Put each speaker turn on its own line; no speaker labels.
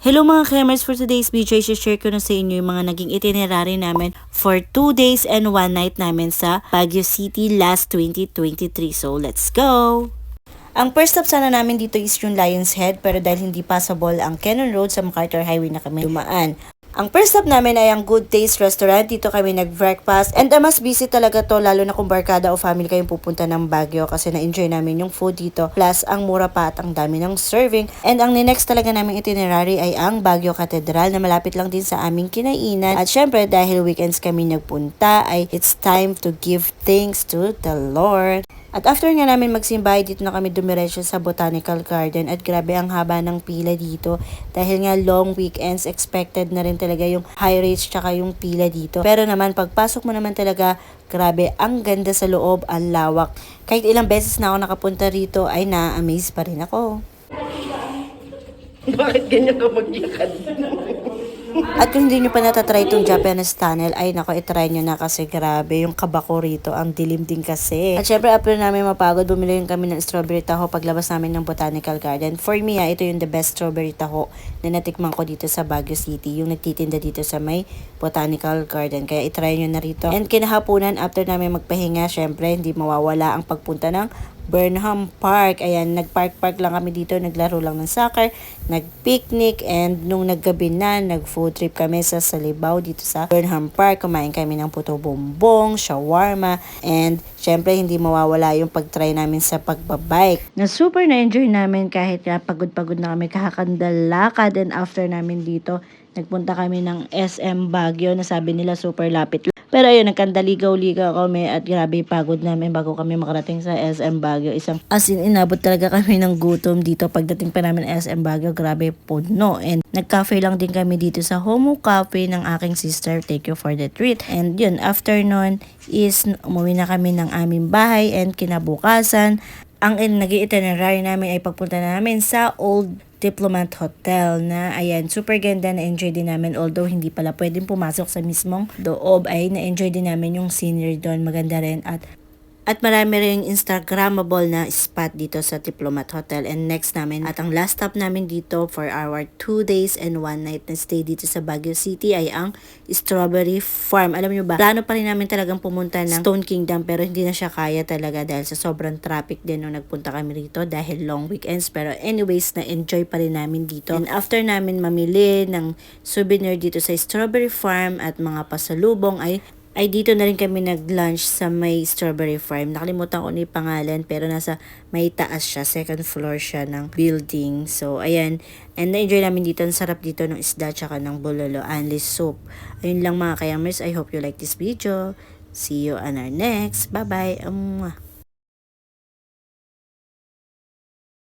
Hello mga Kemers, for today's video, i-share ko na sa inyo yung mga naging itinerary namin for 2 days and 1 night namin sa Baguio City last 2023. So, let's go! Ang first stop sana namin dito is yung Lion's Head, pero dahil hindi passable ang Cannon Road sa MacArthur Highway na kami dumaan. Ang first stop namin ay ang Good Taste Restaurant. Dito kami nag-breakfast. And mas busy talaga to, lalo na kung barkada o family kayong pupunta ng Baguio kasi na-enjoy namin yung food dito. Plus, ang mura pa at ang dami ng serving. And ang next talaga namin itinerary ay ang Baguio Cathedral na malapit lang din sa aming kinainan. At syempre, dahil weekends kami nagpunta, ay it's time to give thanks to the Lord. At after nga namin magsimbay, dito na kami dumiretso sa Botanical Garden at grabe ang haba ng pila dito dahil nga long weekends, expected na rin talaga yung high rates tsaka yung pila dito. Pero naman pagpasok mo naman talaga, grabe ang ganda sa loob, ang lawak. Kahit ilang beses na ako nakapunta rito ay na-amaze pa rin ako.
Bakit ganyan ka maglakad?
At kung hindi nyo pa natatry itong Japanese tunnel, ay nako, itry nyo na kasi grabe yung kabako rito, ang dilim din kasi. At syempre, after namin mapagod, bumili rin kami ng strawberry taho paglabas namin ng Botanical Garden. For me, ito yung the best strawberry taho na natikman ko dito sa Baguio City, yung nagtitinda dito sa may Botanical Garden. Kaya itry nyo na rito. And kinahaponan, after namin magpahinga, syempre, hindi mawawala ang pagpunta ng Burnham Park. Ayan, nagpark-park lang kami dito, naglaro lang ng soccer, nagpicnic, and nung naggabi na, nag-food trip kami sa Salibaw dito sa Burnham Park. Kumain kami ng puto bumbong, shawarma, and syempre hindi mawawala yung pag-try namin sa pagbabike. Na super na-enjoy namin kahit pagod-pagod na kami kakakandalakad, and after namin dito, nagpunta kami ng SM Baguio na sabi nila super lapit. Pero ayun, nagkandaligaw-ligaw kami at grabe pagod namin bago kami makarating sa SM Baguio. As in, inabot talaga kami ng gutom dito. Pagdating pa namin SM Baguio, grabe puno. And nag-cafe lang din kami dito sa Homo Cafe ng aking sister. Take you for the treat. And yun, after nun is umuwi na kami ng aming bahay, and kinabukasan, ang nag-itinerary namin ay pagpunta namin sa Old Diplomat Hotel na ayan, super ganda, na-enjoy din namin, although hindi pala pwedeng pumasok sa mismong loob, ay na-enjoy din namin yung scenery doon, maganda rin, at marami rin Instagrammable na spot dito sa Diplomat Hotel. And next namin at ang last stop namin dito for our 2 days and 1 night na stay dito sa Baguio City ay ang Strawberry Farm. Alam nyo ba, plano pa rin namin talagang pumunta ng Stone Kingdom, pero hindi na siya kaya talaga dahil sa sobrang traffic din nung nagpunta kami rito dahil long weekends. Pero anyways, na-enjoy pa rin namin dito. And after namin mamili ng souvenir dito sa Strawberry Farm at mga pasalubong, ay dito na rin kami nag-lunch sa may Strawberry Farm. Nakalimutan ko ni pangalan, pero nasa may taas siya, second floor siya ng building. So, ayan. And na-enjoy namin dito. Ang sarap dito ng isda tsaka ng bulalo, anli soup. Ayun lang mga kayamers. I hope you like this video. See you on our next. Bye-bye.